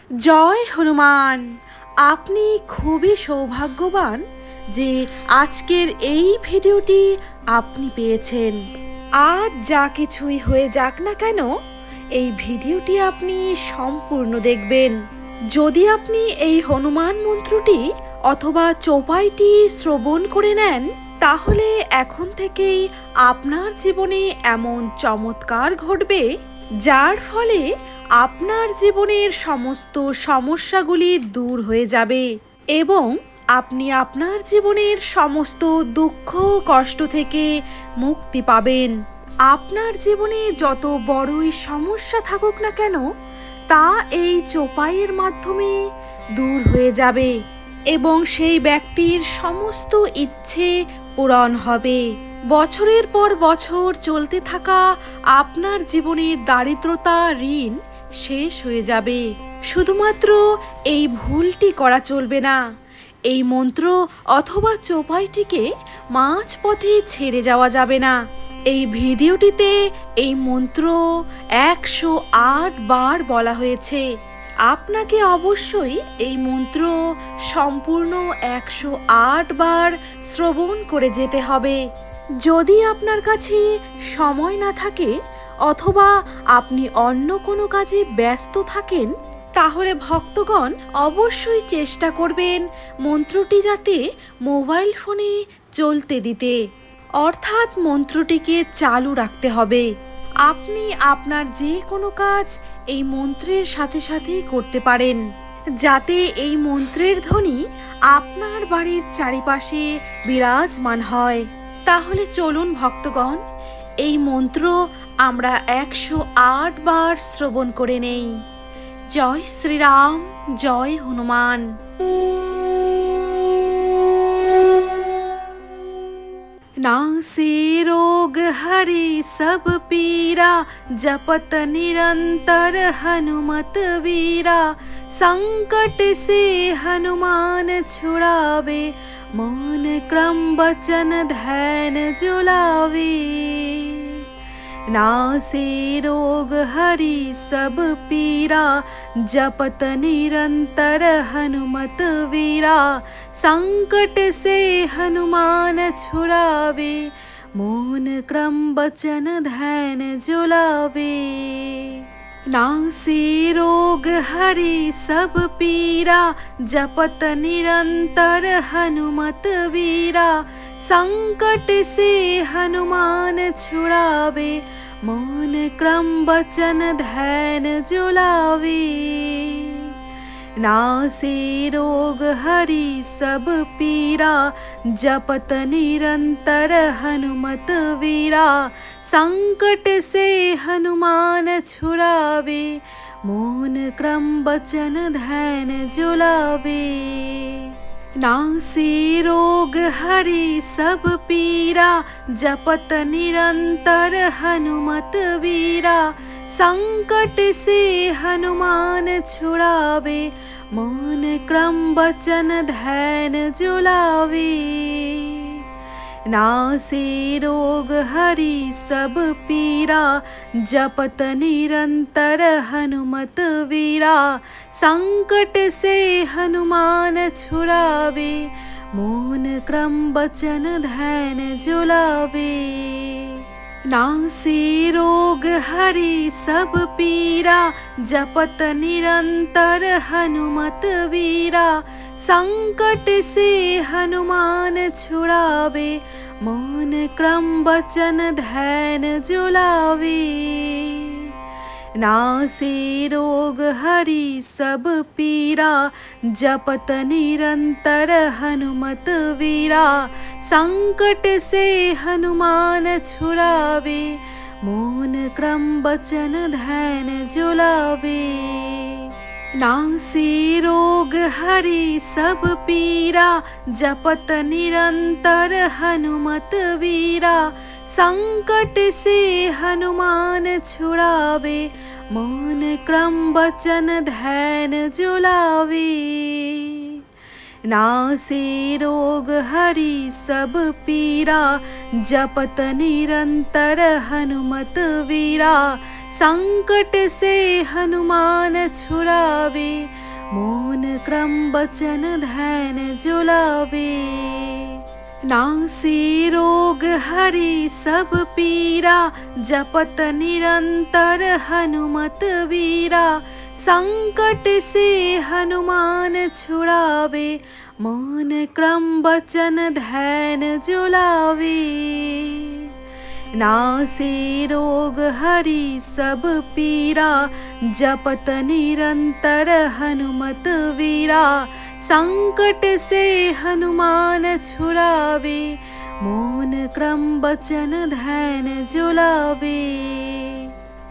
জয় হনুমান। আপনি খুবই সৌভাগ্যবান যে আজকের এই ভিডিওটি আপনি পেয়েছেন। আজ যা কিছুই হয়ে যাক না কেন, এই ভিডিওটি আপনি সম্পূর্ণ দেখবেন। যদি আপনি এই হনুমান মন্ত্রটি অথবা চৌপাইটি শ্রবণ করে নেন, তাহলে এখন থেকেই আপনার জীবনে এমন চমৎকার ঘটবে যার ফলে আপনার জীবনের সমস্ত সমস্যাগুলি দূর হয়ে যাবে এবং আপনি আপনার জীবনের সমস্ত দুঃখ কষ্ট থেকে মুক্তি পাবেন। আপনার জীবনে যত বড়ই সমস্যা থাকুক না কেন, তা এই চোপাইয়ের মাধ্যমে দূর হয়ে যাবে এবং সেই ব্যক্তির সমস্ত ইচ্ছে পূরণ হবে। বছরের পর বছর চলতে থাকা আপনার জীবনের দারিদ্রতা ঋণ শেষ হয়ে যাবে। শুধুমাত্র এই ভুলটি করা চলবে না, এই মন্ত্র অথবা চোপাইটিকে মাঝপথে ছেড়ে যাওয়া যাবে না। এই ভিডিওটিতে এই মন্ত্র 108 বার বলা হয়েছে। আপনাকে অবশ্যই এই মন্ত্র সম্পূর্ণ 108 বার শ্রবণ করে যেতে হবে। যদি আপনার কাছে সময় না থাকে অথবা আপনি অন্য কোনো কাজে ব্যস্ত থাকেন, তাহলে ভক্তগণ অবশ্যই চেষ্টা করবেন মন্ত্রটি যাতে মোবাইল ফোনে চলতে দিতে, অর্থাৎ মন্ত্রটিকে চালু রাখতে হবে। আপনি আপনার যে কোনো কাজ এই মন্ত্রের সাথে সাথেই করতে পারেন, যাতে এই মন্ত্রের ধ্বনি আপনার বাড়ির চারিপাশে বিরাজমান হয়। তাহলে চলুন ভক্তগণ, এই মন্ত্র আমরা 108 বার শ্রবণ করে নেই। জয় শ্রীরাম, জয় হনুমান। नासे रोग हरे सब पीरा, जपत निरंतर हनुमत वीरा। संकट से हनुमान छुड़ावे, मौन क्रम वचन ध्यान जुलावे। नासे रोग हरि सब पीरा, जपत निरंतर हनुमत वीरा। संकट से हनुमान छुड़ावे, मौन क्रम वचन ध्यान जुलावे। नासे रोग हरि सब पीरा, जपत निरंतर हनुमत वीरा। संकट से हनुमान छुड़ावे, मौन क्रम वचन ध्यान जुलावे। नासे रोग हरि सब पीरा, जपत निरंतर हनुमत वीरा। संकट से हनुमान छुड़ावे, मौन क्रम वचन ध्यान जुलावे। नासे रोग हरि सब पीरा, जपत निरंतर हनुमत वीरा। संकट से हनुमान छुड़ावे, मौन क्रम वचन ध्यान जुलावे। नासे रोग हरि सब पीरा, जपत निरंतर हनुमत वीरा। संकट से हनुमान छुड़ावे, मौन क्रम वचन ध्यान जुलावे। नासे रोग हरि सब पीरा, जपत निरंतर हनुमत वीरा। संकट से हनुमान छुड़ावे, मौन क्रम वचन ध्यान जुलावे। नासे रोग हरि सब पीरा, जपत निरंतर हनुमत वीरा। संकट से हनुमान छुड़ावे, मौन क्रम वचन ध्यान जुलावे। नासे रोग हरि सब पीरा, जपत निरंतर हनुमत वीरा। संकट से हनुमान छुड़ावे, मौन क्रम वचन ध्यान जुलावे। नासे रोग हरि सब पीरा, जपत निरंतर हनुमत वीरा। संकट से हनुमान छुड़ावे, मौन क्रम वचन ध्यान जुलावे। नासे रोग हरि सब पीरा, जपत निरंतर हनुमत वीरा। संकट से हनुमान छुड़ावे, मौन क्रम वचन ध्यान जुलावे। नासे रोग हरि सब पीरा, जपत निरंतर हनुमत वीरा। संकट से हनुमान छुड़ावे, मौन क्रम वचन ध्यान जुलावे।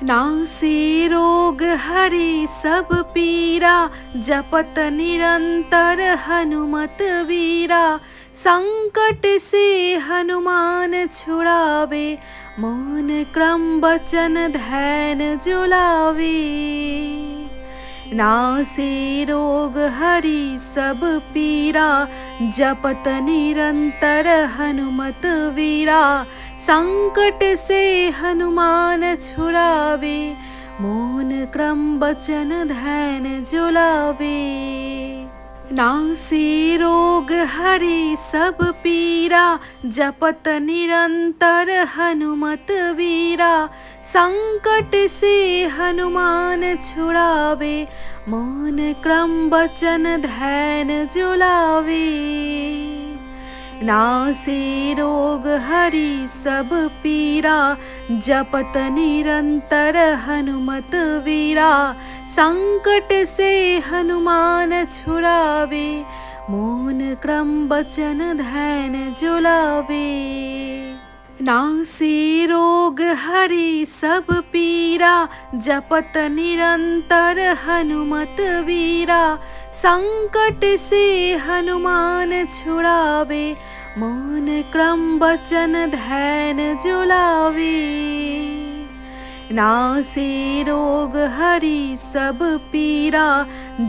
नासे रोग हरि सब पीरा, जपत निरंतर हनुमत वीरा। संकट से हनुमान छुड़ावे, मौन क्रम वचन ध्यान जुलावे। नासे रोग हरि सब पीरा, जपत निरंतर हनुमत वीरा। संकट से हनुमान छुड़ावे, मौन क्रम वचन ध्यान जुलावे। नासे रोग हरि सब पीरा, जपत निरंतर हनुमत वीरा। संकट से हनुमान छुड़ावे, मौन क्रम वचन ध्यान जुलावे। नासे रोग हरि सब पीरा, जपत निरंतर हनुमत वीरा। संकट से हनुमान छुड़ावे, मौन क्रम वचन ध्यान जुलावे। नासे रोग हरि सब पीरा, जपत निरंतर हनुमत वीरा। संकट से हनुमान छुड़ावे, मौन क्रम वचन ध्यान जुलावे। नासे रोग हरि सब पीरा,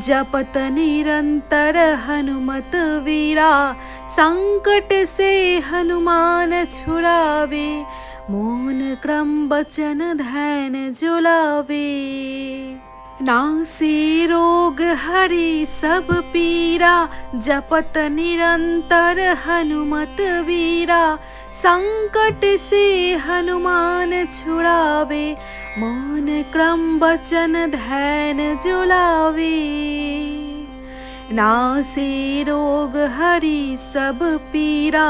जपत निरंतर हनुमत वीरा। संकट से हनुमान छुड़ावे, मौन क्रम वचन ध्यान जुलावे। नासे रोग हरि सब पीरा, जपत निरंतर हनुमत वीरा। संकट से हनुमान छुड़ावे, मौन क्रम वचन ध्यान जुलावे। नासे रोग हरि सब पीरा,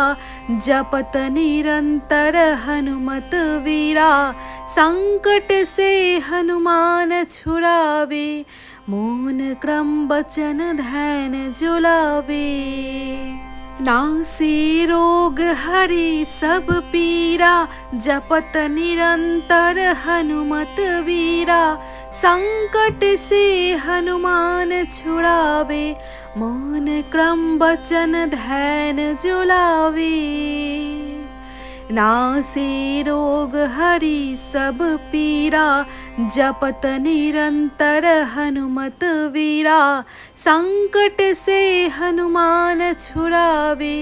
जपत निरंतर हनुमत वीरा। संकट से हनुमान छुड़ावे, मौन क्रम वचन ध्यान जुलावे। नासे रोग हरि सब पीरा, जपत निरंतर हनुमत वीरा। संकट से हनुमान छुड़ावे, मौन क्रम वचन ध्यान जुलावे। नासे रोग हरि सब पीरा, जपत निरंतर हनुमत वीरा। संकट से हनुमान छुड़ावे,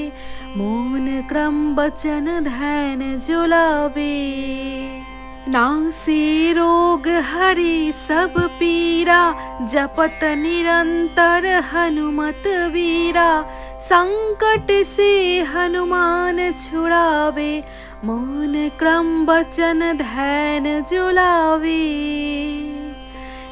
मौन क्रम वचन ध्यान जुलावे। नासे रोग हरि सब पीरा, जपत निरंतर हनुमत वीरा। संकट से हनुमान छुड़ावे, मौन क्रम वचन ध्यान जुलावे।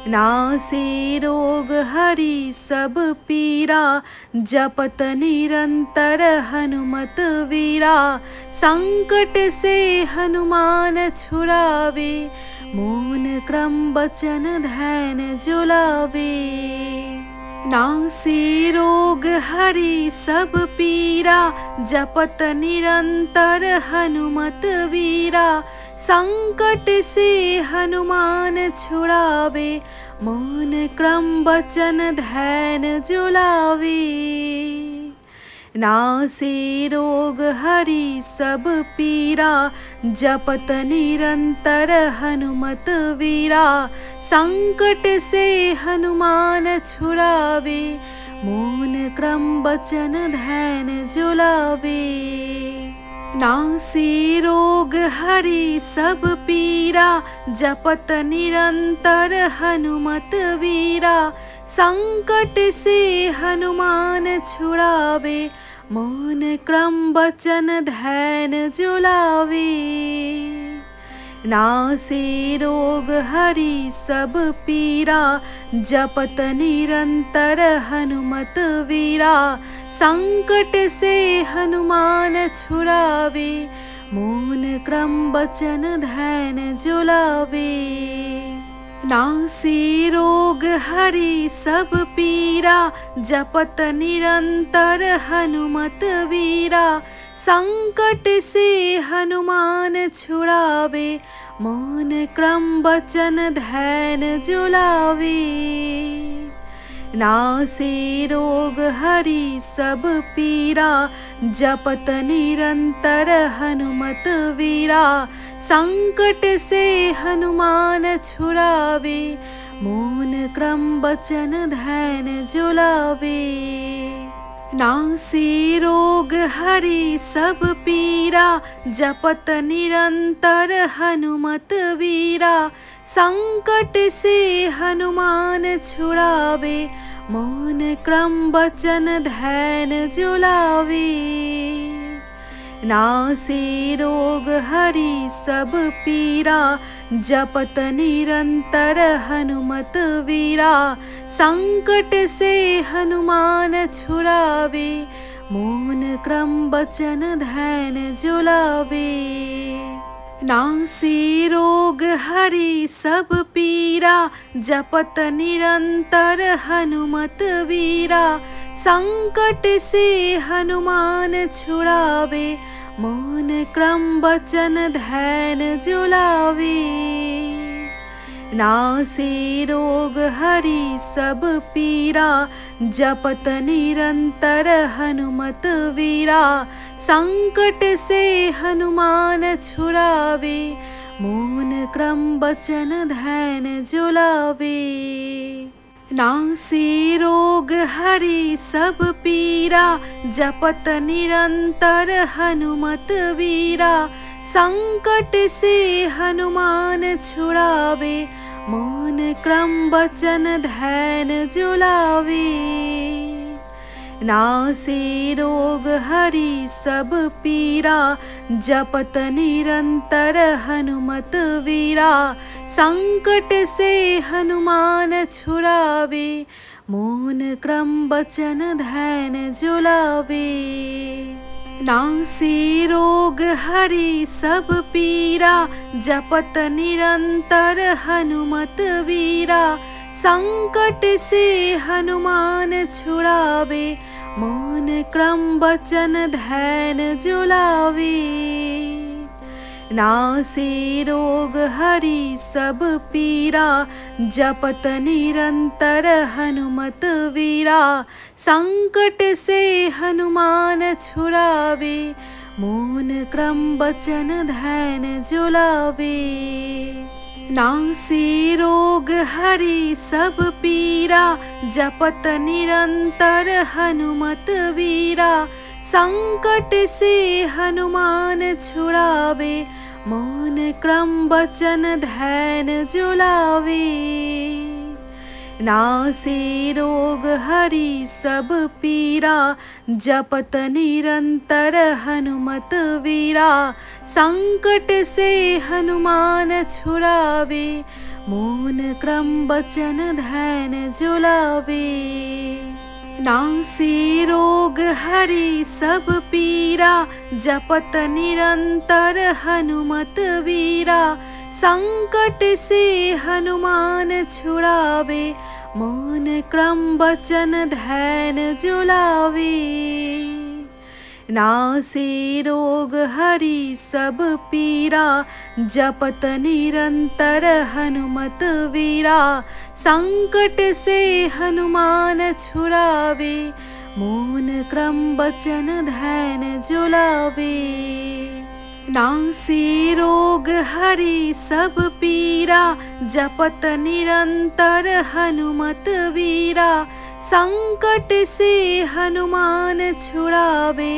नासे रोग हरि सब पीरा, जपत निरंतर हनुमत वीरा। संकट से हनुमान छुड़ावे, मौन क्रम वचन ध्यान जुलावे। नासे रोग हरि सब पीरा, जपत निरंतर हनुमत वीरा। संकट से हनुमान छुड़ावे, मौन क्रम वचन ध्यान जुलावे। नासे रोग हरि सब पीरा, जपत निरंतर हनुमत वीरा। संकट से हनुमान छुड़ावे, मौन क्रम वचन ध्यान जुलावे। नासे रोग हरि सब पीरा, जपत निरंतर हनुमत वीरा। संकट से हनुमान छुड़ावे, मौन क्रम वचन ध्यान जुलावे। नासे रोग हरि सब पीरा, जपत निरंतर हनुमत वीरा। संकट से हनुमान छुड़ावे, मौन क्रम वचन ध्यान जुलावे। नासे रोग हरि सब पीरा, जपत निरंतर हनुमत वीरा। संकट से हनुमान छुड़ावे, मौन क्रम वचन ध्यान जुलावे। नासे रोग हरि सब पीरा, जपत निरंतर हनुमत वीरा। संकट से हनुमान छुड़ावे, मौन क्रम वचन ध्यान जुलावे। नासे रोग हरि सब पीरा, जपत निरंतर हनुमत वीरा। संकट से हनुमान छुड़ावे, मौन क्रम वचन ध्यान जुलावे। नासे रोग हरि सब पीरा, जपत निरंतर हनुमत वीरा। संकट से हनुमान छुड़ावे, मौन क्रम वचन ध्यान जुलावे। नासे रोग हरि सब पीरा, जपत निरंतर हनुमत वीरा। संकट से हनुमान छुड़ावे, मौन क्रम वचन ध्यान जुलावे। नासे रोग हरि सब पीरा, जपत निरंतर हनुमत वीरा। संकट से हनुमान छुड़ावे, मौन क्रम वचन ध्यान जुलावे। नासे रोग हरि सब पीरा, जपत निरंतर हनुमत वीरा। संकट से हनुमान छुड़ावे, मौन क्रम वचन ध्यान जुलावे। नासे रोग हरि सब पीरा, जपत निरंतर हनुमत वीरा। संकट से हनुमान छुड़ावे, मौन क्रम वचन ध्यान जुलावे। नासे रोग हरि सब पीरा, जपत निरंतर हनुमत वीरा। संकट से हनुमान छुड़ावे, मौन क्रम वचन ध्यान जुलावे। नासे रोग हरि सब पीरा, जपत निरंतर हनुमत वीरा। संकट से हनुमान छुड़ावे, मौन क्रम वचन ध्यान जुलावे। नासे रोग हरि सब पीरा, जपत निरंतर हनुमत वीरा। संकट से हनुमान छुड़ावे, मौन क्रम वचन ध्यान जुलावे। नासे रोग हरि सब पीरा, जपत निरंतर हनुमत वीरा। संकट से हनुमान छुड़ावे, मौन क्रम वचन ध्यान जुलावे। नासे रोग हरि सब पीरा, जपत निरंतर हनुमत वीरा। संकट से हनुमान छुड़ावे, मौन क्रम वचन ध्यान जुलावे। नासे रोग हरि सब पीरा, जपत निरंतर हनुमत वीरा। संकट से हनुमान छुड़ावे, मोन क्रम बचन ध्यान जुलावे। नासे रोग हरि सब पीरा, जपत निरंतर हनुमत वीरा। संकट से हनुमान छुड़ावे,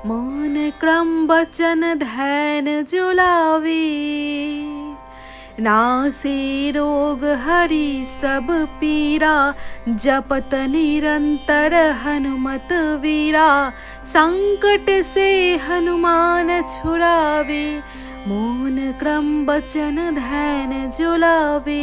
मौन क्रम बचन ध्यान जुलावे। नासे रोग हरि सब पीरा, जपत निरंतर हनुमत वीरा। संकट से हनुमान छुड़ावे, मौन क्रम बचन ध्यान जुलावे।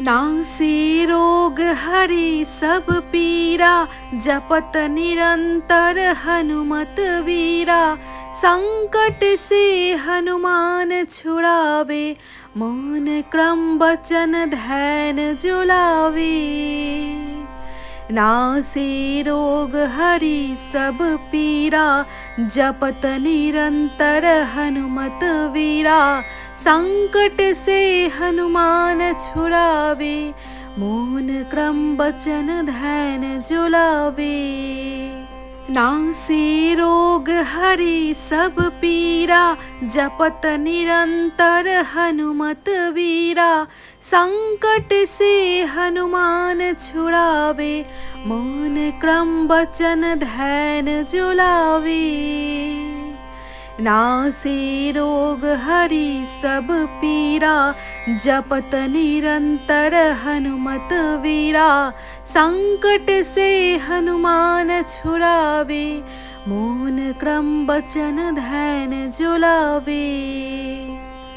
नासे रोग हरि सब पीरा, जपत निरंतर हनुमत वीरा। संकट से हनुमान छुड़ावे, मौन क्रम बचन ध्यान जुलावे। नासे रोग हरि सब पीरा, जपत निरंतर हनुमत वीरा। संकट से हनुमान छुड़ावे, मौन क्रम बचन ध्यान जुलावे। नासे रोग हरि सब पीरा, जपत निरंतर हनुमत वीरा। संकट से हनुमान छुड़ावे, मौन क्रम बचन ध्यान जुलावे। नासे रोग हरि सब पीरा, जपत निरंतर हनुमत वीरा। संकट से हनुमान छुड़ावे, मौन क्रम बचन ध्यान जुलावे।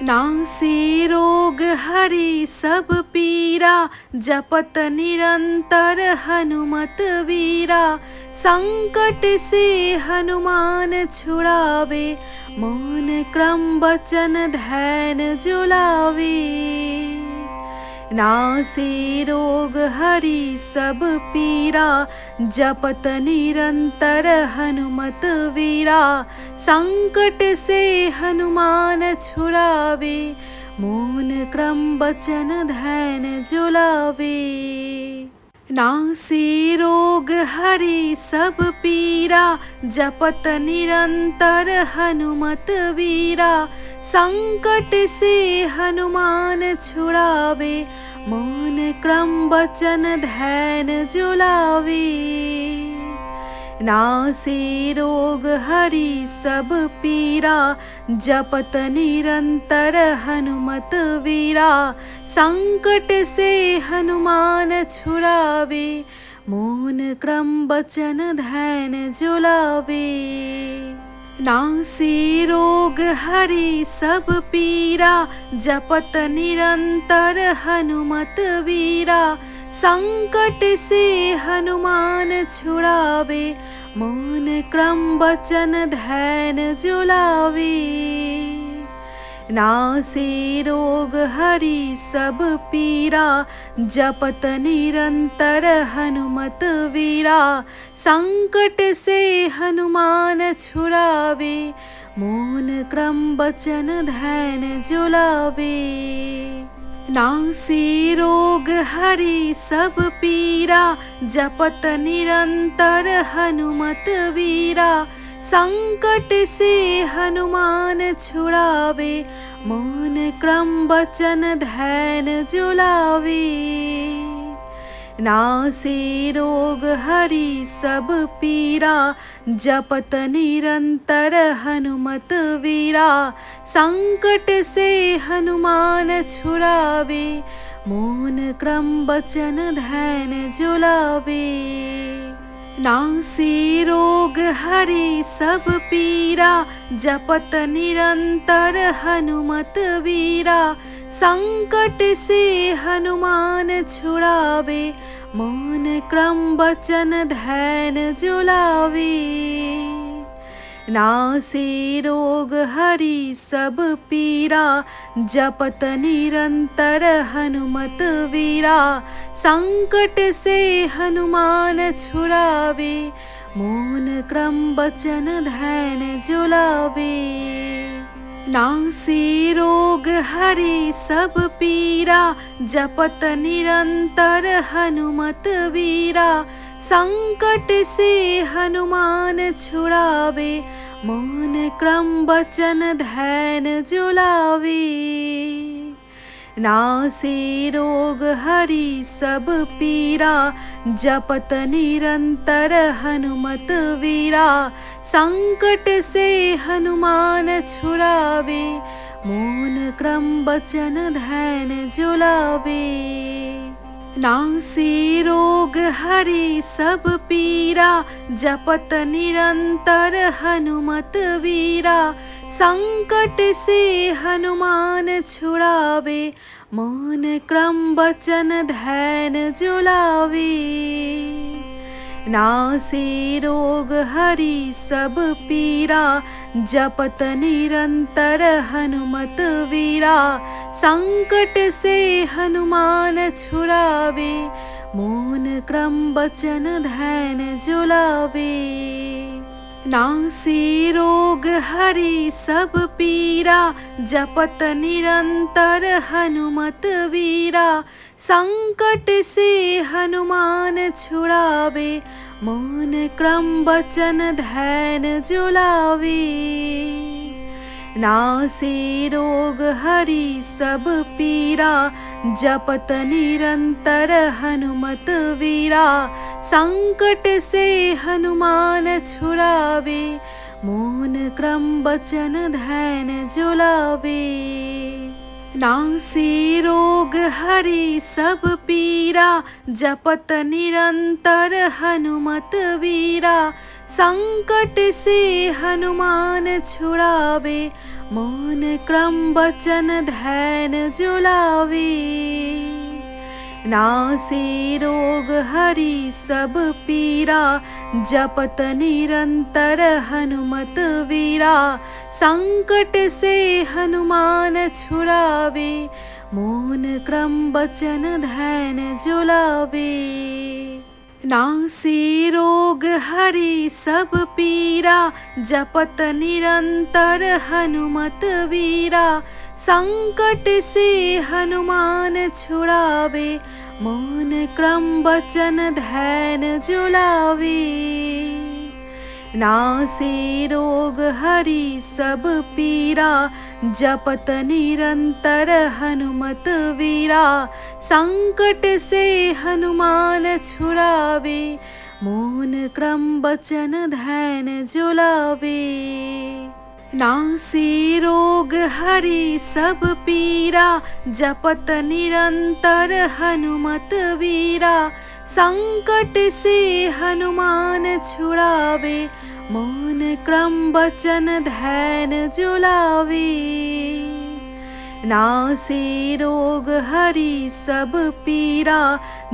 नासे रोग हरि सब पीरा, जपत निरंतर हनुमत वीरा। संकट से हनुमान छुड़ावे, मौन क्रम बचन ध्यान जुलावे। नासे रोग हरि सब पीरा, जपत निरंतर हनुमत वीरा। संकट से हनुमान छुड़ावे, मौन क्रम बचन ध्यान जुलावे। नासे रोग हरि सब पीरा, जपत निरंतर हनुमत वीरा। संकट से हनुमान छुड़ावे, मौन क्रम बचन ध्यान जुलावे। नासे रोग हरि सब पीरा, जपत निरंतर हनुमत वीरा। संकट से हनुमान छुड़ावे, मौन क्रम बचन ध्यान जुलावे। नासे रोग हरि सब पीरा, जपत निरंतर हनुमत वीरा। संकट से हनुमान छुड़ावे, मौन क्रम बचन ध्यान जुलावे। नासे रोग हरि सब पीरा, जपत निरंतर हनुमत वीरा। संकट से हनुमान छुड़ावे, मौन क्रम बचन ध्यान जुलावे। नासे रोग हरि सब पीरा, जपत निरंतर हनुमत वीरा। संकट से हनुमान छुड़ावे, मौन क्रम बचन ध्यान जुलावे। नासे रोग हरि सब पीरा, जपत निरंतर हनुमत वीरा। संकट से हनुमान छुड़ावे, मौन क्रम बचन ध्यान जुलावे। नासे रोग हरि सब पीरा, जपत निरंतर हनुमत वीरा। संकट से हनुमान छुड़ावे, मौन क्रम बचन ध्यान जुलावे। नासे रोग हरि सब पीरा, जपत निरंतर हनुमत वीरा। संकट से हनुमान छुड़ावे, मौन क्रम बचन ध्यान जुलावे। नासे रोग हरि सब पीरा, जपत निरंतर हनुमत वीरा। संकट से हनुमान छुड़ावे, मौन क्रम वचन ध्यान जुलावे। नासे रोग हरि सब पीरा, जपत निरंतर हनुमत वीरा। संकट से हनुमान छुड़ावे, मौन क्रम वचन ध्यान जुलावे। नासे रोग हरि सब पीरा, जपत निरंतर हनुमत वीरा। संकट से हनुमान छुड़ावे, मौन क्रम वचन ध्यान जुलावे। नासे रोग हरि सब पीरा, जपत निरंतर हनुमत वीरा। संकट से हनुमान छुड़ावे, मौन क्रम वचन ध्यान जुलावे। नासे रोग हरि सब पीरा, जपत निरंतर हनुमत वीरा। संकट से हनुमान छुड़ावे, मौन क्रम वचन ध्यान जुलावे। नासे रोग हरि सब पीरा, जपत निरंतर हनुमत वीरा। संकट से हनुमान छुड़ावे, मौन क्रम वचन ध्यान जुलावे। नासे रोग हरि सब पीरा, जपत निरंतर हनुमत वीरा। संकट से हनुमान छुड़ावे, मौन क्रम वचन ध्यान जुलावे। नासे रोग हरि सब पीरा, जपत निरंतर हनुमत वीरा। संकट से हनुमान छुड़ावे, मौन क्रम वचन ध्यान जुलावे। नासे रोग हरि सब पीरा, जपत निरंतर हनुमत वीरा। संकट से हनुमान छुड़ावे, मौन क्रम वचन ध्यान जुलावे। नासे रोग हरि सब पीरा, जपत निरंतर हनुमत वीरा। संकट से हनुमान छुड़ावे, मौन क्रम वचन ध्यान जुलावे। नासे रोग हरि सब पीरा, जपत निरंतर हनुमत वीरा। संकट से हनुमान छुड़ावे, मौन क्रम वचन ध्यान जुलावे। नासे रोग हरि सब पीरा,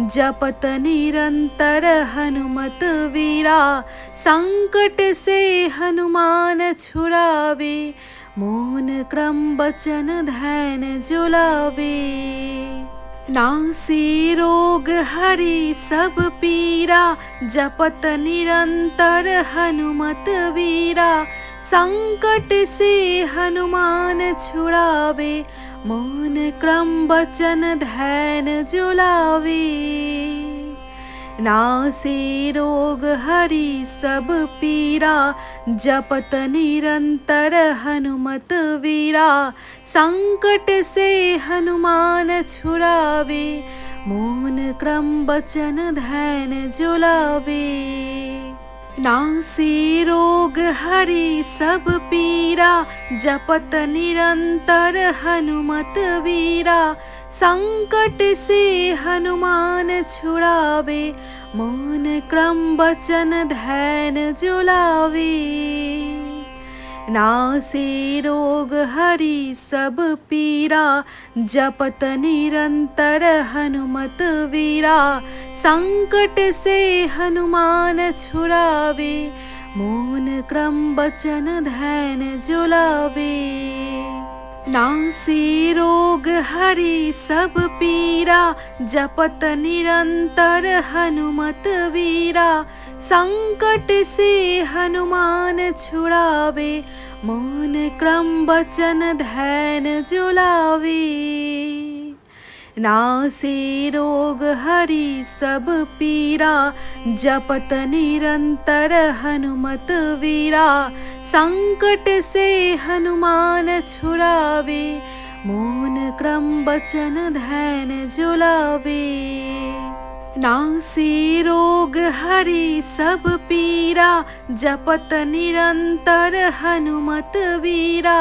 जपत निरंतर हनुमत वीरा। संकट से हनुमान छुड़ावे, मौन क्रम वचन ध्यान जुलावे। नासे रोग हरि सब पीरा, जपत निरंतर हनुमत वीरा। संकट से हनुमान छुड़ावे, मौन क्रम वचन ध्यान जुलावे। नासे रोग हरि सब पीरा, जपत निरंतर हनुमत वीरा। संकट से हनुमान छुड़ावे, मौन क्रम वचन ध्यान जुलावे। नासे रोग हरि सब पीरा, जपत निरंतर हनुमत वीरा। संकट से हनुमान छुड़ावे, मौन क्रम वचन ध्यान जुलावे। नासे रोग हरि सब पीरा, जपत निरंतर हनुमत वीरा। संकट से हनुमान छुड़ावे, मौन क्रम वचन ध्यान जुलावे। नासे रोग हरि सब पीरा, जपत निरंतर हनुमत वीरा। संकट से हनुमान छुड़ावे, मौन क्रम वचन ध्यान जुलावे। नासे रोग हरि सब पीरा, जपत निरंतर हनुमत वीरा। संकट से हनुमान छुड़ावे, मौन क्रम वचन ध्यान जुलावे। नासे रोग हरि सब पीरा, जपत निरंतर हनुमत वीरा।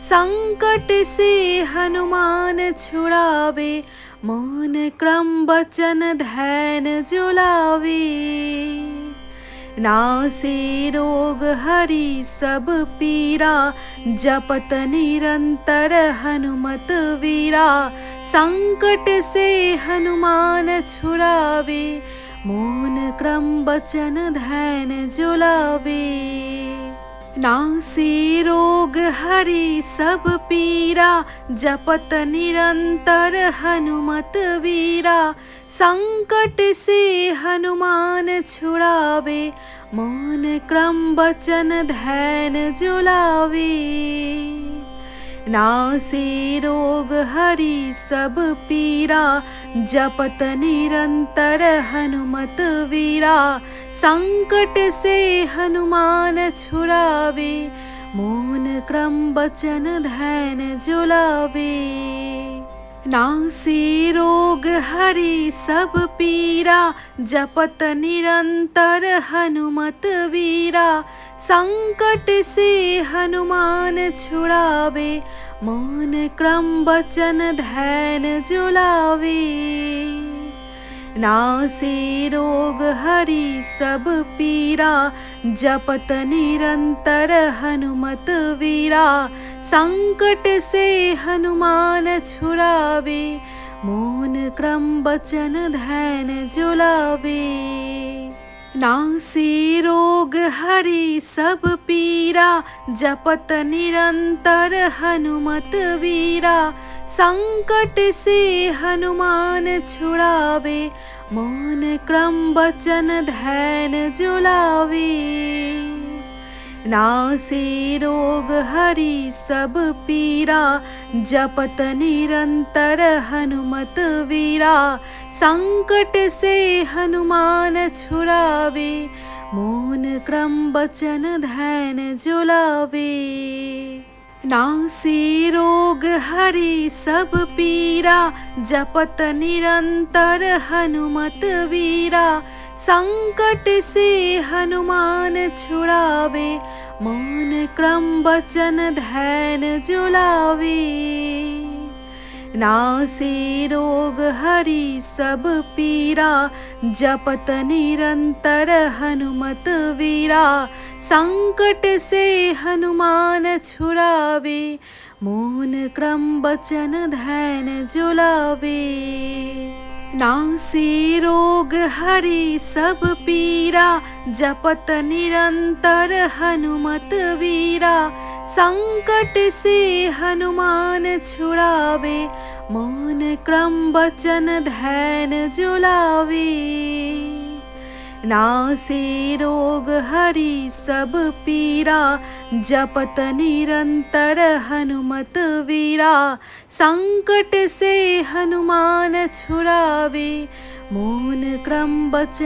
संकट से हनुमान छुड़ावे, मौन क्रम वचन ध्यान जुलावे। नासे रोग हरि सब पीरा, जपत निरंतर हनुमत वीरा। संकट से हनुमान छुड़ावे, मौन क्रम वचन ध्यान जुलावे। नासे रोग हरि सब पीरा, जपत निरंतर हनुमत वीरा। संकट से हनुमान छुड़ावे, मौन क्रम वचन ध्यान जुलावे। नासे रोग हरि सब पीरा, जपत निरंतर हनुमत वीरा। संकट से हनुमान छुड़ावे, मौन क्रम वचन ध्यान जुलावे। नासे रोग हरि सब पीरा, जपत निरंतर हनुमत वीरा। संकट से हनुमान छुड़ावे, मौन क्रम वचन ध्यान जुलावे। नासे रोग हरि सब पीरा, जपत निरंतर हनुमत वीरा। संकट से हनुमान छुड़ावे, मौन क्रम वचन ध्यान जुलावे। नासे रोग हरि सब पीरा, जपत निरंतर हनुमत वीरा। संकट से हनुमान छुड़ावे, मौन क्रम वचन ध्यान जुलावे। नासे रोग हरि सब पीरा, जपत निरंतर हनुमत वीरा। संकट से हनुमान छुड़ावे, मौन क्रम वचन ध्यान जुलावे। नासे रोग हरि सब पीरा, जपत निरंतर हनुमत वीरा। संकट से हनुमान छुड़ावे, मौन क्रम वचन ध्यान जुलावे। नासे रोग हरि सब पीरा, जपत निरंतर हनुमत वीरा। संकट से हनुमान छुड़ावे, मौन क्रम वचन ध्यान जुलावे। नासे रोग हरि सब पीरा, जपत निरंतर हनुमत वीरा। संकट से हनुमान छुड़ावे, मौन क्रम वचन ध्यान जुलावे। नासे रोग हरि सब पीरा, जपत निरंतर हनुमत वीरा। संकट से हनुमान छुड़ावे, मौन क्रम वचन